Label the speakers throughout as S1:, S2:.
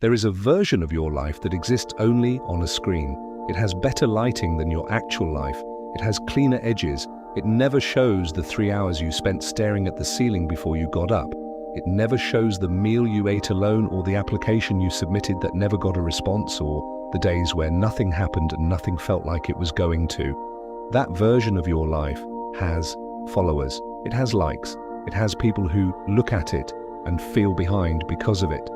S1: There is a version of your life that exists only on a screen. It has better lighting than your actual life. It has cleaner edges. It never shows the 3 hours you spent staring at the ceiling before you got up. It never shows the meal you ate alone or the application you submitted that never got a response, or the days where nothing happened and nothing felt like it was going to. That version of your life has followers. It has likes. It has people who look at it and feel behind because of it.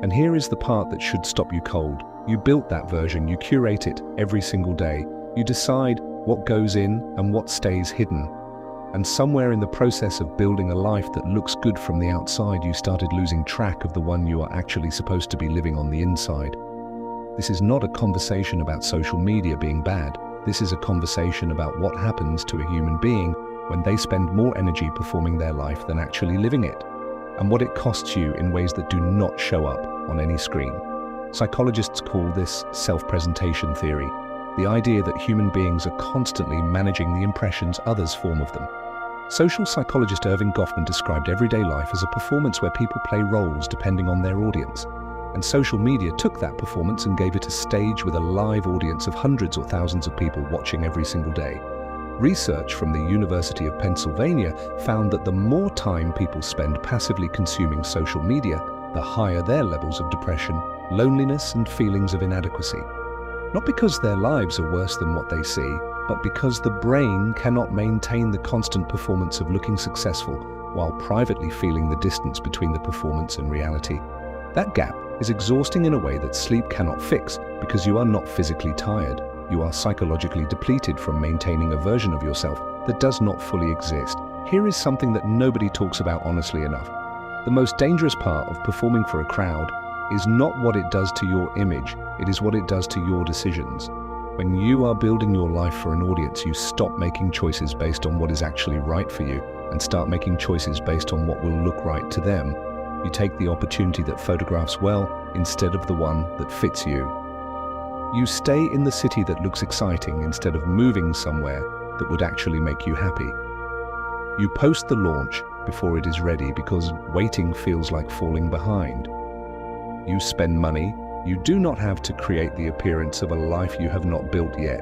S1: And here is the part that should stop you cold. You built that version. You curate it every single day. You decide what goes in and what stays hidden. And somewhere in the process of building a life that looks good from the outside, you started losing track of the one you are actually supposed to be living on the inside. This is not a conversation about social media being bad. This is a conversation about what happens to a human being when they spend more energy performing their life than actually living it, and what it costs you in ways that do not show up on any screen. Psychologists call this self-presentation theory, the idea that human beings are constantly managing the impressions others form of them. Social psychologist Irving Goffman described everyday life as a performance where people play roles depending on their audience. And social media took that performance and gave it a stage with a live audience of hundreds or thousands of people watching every single day. Research from the University of Pennsylvania found that the more time people spend passively consuming social media, the higher their levels of depression, loneliness, and feelings of inadequacy. Not because their lives are worse than what they see, but because the brain cannot maintain the constant performance of looking successful while privately feeling the distance between the performance and reality. That gap is exhausting in a way that sleep cannot fix, because you are not physically tired. You are psychologically depleted from maintaining a version of yourself that does not fully exist. Here is something that nobody talks about honestly enough. The most dangerous part of performing for a crowd is not what it does to your image, it is what it does to your decisions. When you are building your life for an audience, you stop making choices based on what is actually right for you and start making choices based on what will look right to them. You take the opportunity that photographs well instead of the one that fits you. You stay in the city that looks exciting instead of moving somewhere that would actually make you happy. You post the launch before it is ready because waiting feels like falling behind. You spend money you do not have to create the appearance of a life you have not built yet.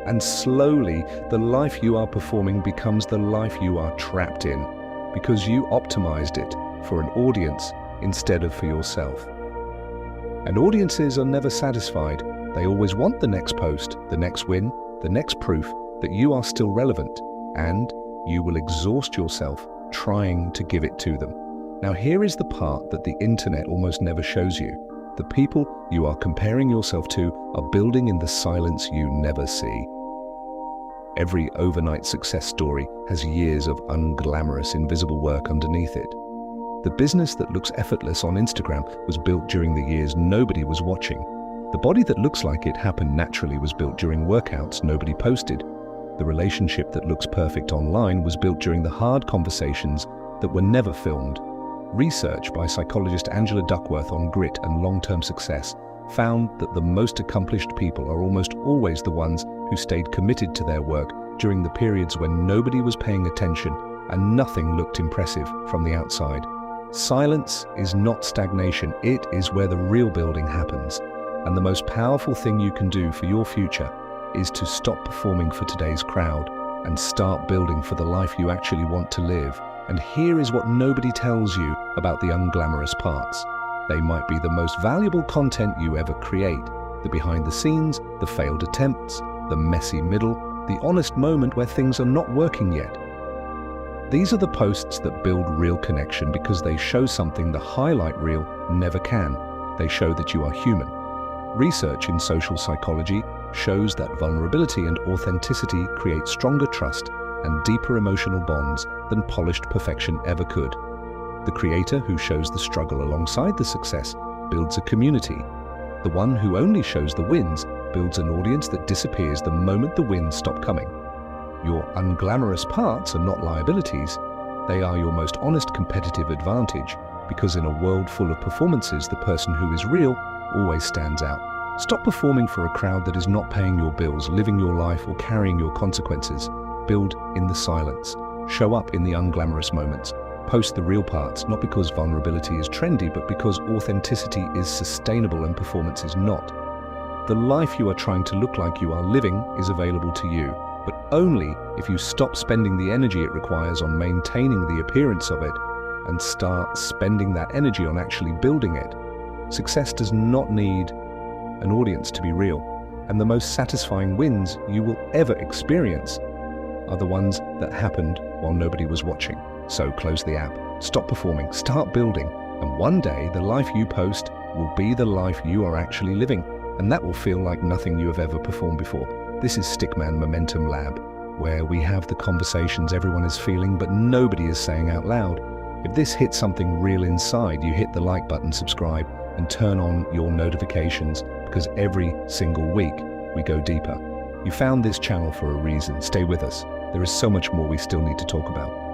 S1: And slowly, the life you are performing becomes the life you are trapped in because you optimized it for an audience instead of for yourself. And audiences are never satisfied. They always want the next post, the next win, the next proof that you are still relevant, and you will exhaust yourself trying to give it to them. Now here is the part that the internet almost never shows you. The people you are comparing yourself to are building in the silence you never see. Every overnight success story has years of unglamorous, invisible work underneath it. The business that looks effortless on Instagram was built during the years nobody was watching. The body that looks like it happened naturally was built during workouts nobody posted. The relationship that looks perfect online was built during the hard conversations that were never filmed. Research by psychologist Angela Duckworth on grit and long-term success found that the most accomplished people are almost always the ones who stayed committed to their work during the periods when nobody was paying attention and nothing looked impressive from the outside. Silence is not stagnation, it is where the real building happens. And the most powerful thing you can do for your future is to stop performing for today's crowd and start building for the life you actually want to live. And here is what nobody tells you about the unglamorous parts. They might be the most valuable content you ever create. The behind the scenes, the failed attempts, the messy middle, the honest moment where things are not working yet. These are the posts that build real connection because they show something the highlight reel never can. They show that you are human. Research in social psychology shows that vulnerability and authenticity create stronger trust and deeper emotional bonds than polished perfection ever could. The creator who shows the struggle alongside the success builds a community. The one who only shows the wins builds an audience that disappears the moment the wins stop coming. Your unglamorous parts are not liabilities. They are your most honest competitive advantage, because in a world full of performances, the person who is real always stands out. Stop performing for a crowd that is not paying your bills, living your life, or carrying your consequences. Build in the silence. Show up in the unglamorous moments. Post the real parts, not because vulnerability is trendy, but because authenticity is sustainable and performance is not. The life you are trying to look like you are living is available to you, but only if you stop spending the energy it requires on maintaining the appearance of it and start spending that energy on actually building it. Success does not need an audience to be real, and the most satisfying wins you will ever experience are the ones that happened while nobody was watching. So close the app, stop performing, start building, and one day the life you post will be the life you are actually living, and that will feel like nothing you have ever performed before. This is Stickman Momentum Lab, where we have the conversations everyone is feeling but nobody is saying out loud. If this hits something real inside, you hit the like button, subscribe, and turn on your notifications, because every single week we go deeper. You found this channel for a reason. Stay with us. There is so much more we still need to talk about.